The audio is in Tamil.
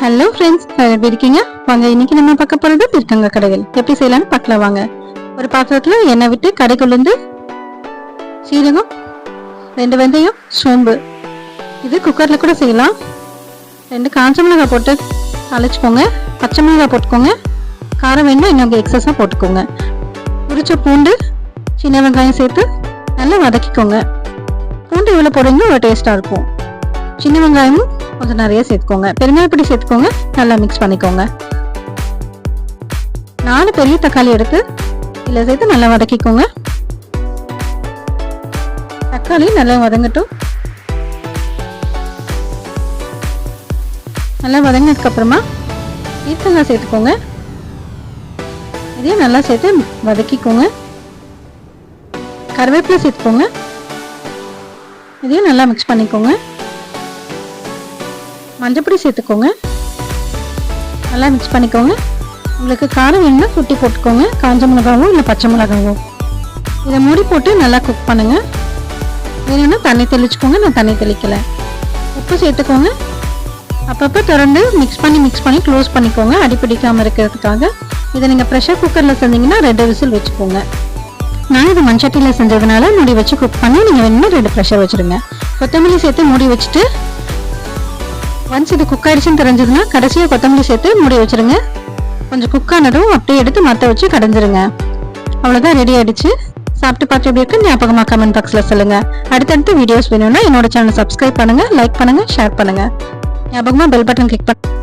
ஹலோ ஃப்ரெண்ட்ஸ், எப்படி இருக்கீங்க? வாங்க இன்னைக்கு நம்ம பார்க்க போறது பீர்க்கங்காய் கடைகள் எப்படி செய்யலாம்னு பார்க்கலாம். வாங்க. ஒரு பாத்திரத்துல எண்ணெய் விட்டு கடைக்குள்ளேருந்து சீரகம், 2 வெந்தயம், சோம்பு, இது குக்கர்ல கூட செய்யலாம். 2 காஞ்ச மிளகாய் போட்டு அழைச்சிக்கோங்க. பச்சை மிளகாய் போட்டுக்கோங்க. காரம் வேணும்னா இன்னும் எக்ஸஸா போட்டுக்கோங்க. உரிச்ச பூண்டு, சின்ன வெங்காயம் சேர்த்து நல்லா வதக்கிக்கோங்க. பூண்டு இவ்வளோ போடுங்க, ஒரு டேஸ்டா இருக்கும். சின்ன வெங்காயமும் கொஞ்சம் நிறைய சேர்த்துக்கோங்க. பெருங்காயப்பொடி சேர்த்துக்கோங்க. நல்லா மிக்ஸ் பண்ணிக்கோங்க. 4 பெரிய தக்காளி எடுத்து இதில் சேர்த்து நல்லா வதக்கிக்கோங்க. தக்காளி நல்லா வதங்கட்டும். நல்லா வதங்கினதுக்கு அப்புறமா பீர்க்கங்காய் சேர்த்துக்கோங்க. இதையும் நல்லா சேர்த்து வதக்கிக்கோங்க. கருவேப்பிலை சேர்த்துக்கோங்க. இதையும் நல்லா மிக்ஸ் பண்ணிக்கோங்க. மஞ்சப்பொடி சேர்த்துக்கோங்க. நல்லா மிக்ஸ் பண்ணிக்கோங்க. உங்களுக்கு காரம் வேணும்னா சுட்டி போட்டுக்கோங்க. காஞ்ச மிளகாவோ இல்லை பச்சை மிளகாவோ. இதை மூடி போட்டு நல்லா குக் பண்ணுங்க. வேணும்னா தண்ணி தெளிச்சுக்கோங்க. நான் தண்ணி தெளிக்கலை. உப்பு சேர்த்துக்கோங்க. அப்பப்போ திறந்து மிக்ஸ் பண்ணி க்ளோஸ் பண்ணிக்கோங்க, அடிப்பிடிக்காமல் இருக்கிறதுக்காக. இதை நீங்கள் ப்ரெஷர் குக்கரில் செஞ்சீங்கன்னா 2 விசில் வச்சுக்கோங்க. நான் இது மண்சட்டியில் செஞ்சதுனால மூடி வச்சு குக் பண்ணி நீங்கள் வேணும்னா 2 ப்ரெஷர் வச்சுருங்க. கொத்தமல்லி சேர்த்து மூடி வச்சுட்டு ஒன்ஸ் இது குக் ஆயிடுச்சுன்னு தெரிஞ்சதுன்னா கடைசியாக கொத்தமல்லி சேர்த்து மூடி வச்சுருங்க. கொஞ்சம் குக் ஆனதும் அப்படியே எடுத்து மற்ற வச்சு கடைஞ்சிருங்க. அவ்வளோதான், ரெடி ஆயிடுச்சு. சாப்பிட்டு பார்த்து எப்படி இருக்கு ஞாபகமாக கமெண்ட் பாக்ஸில் சொல்லுங்கள். அடுத்தடுத்து வீடியோஸ் வேணும்னா என்னோட சேனல் சப்ஸ்கிரைப் பண்ணுங்கள், லைக் பண்ணுங்கள், ஷேர் பண்ணுங்கள். ஞாபகமாக பெல் பட்டன் கிளிக் பண்ண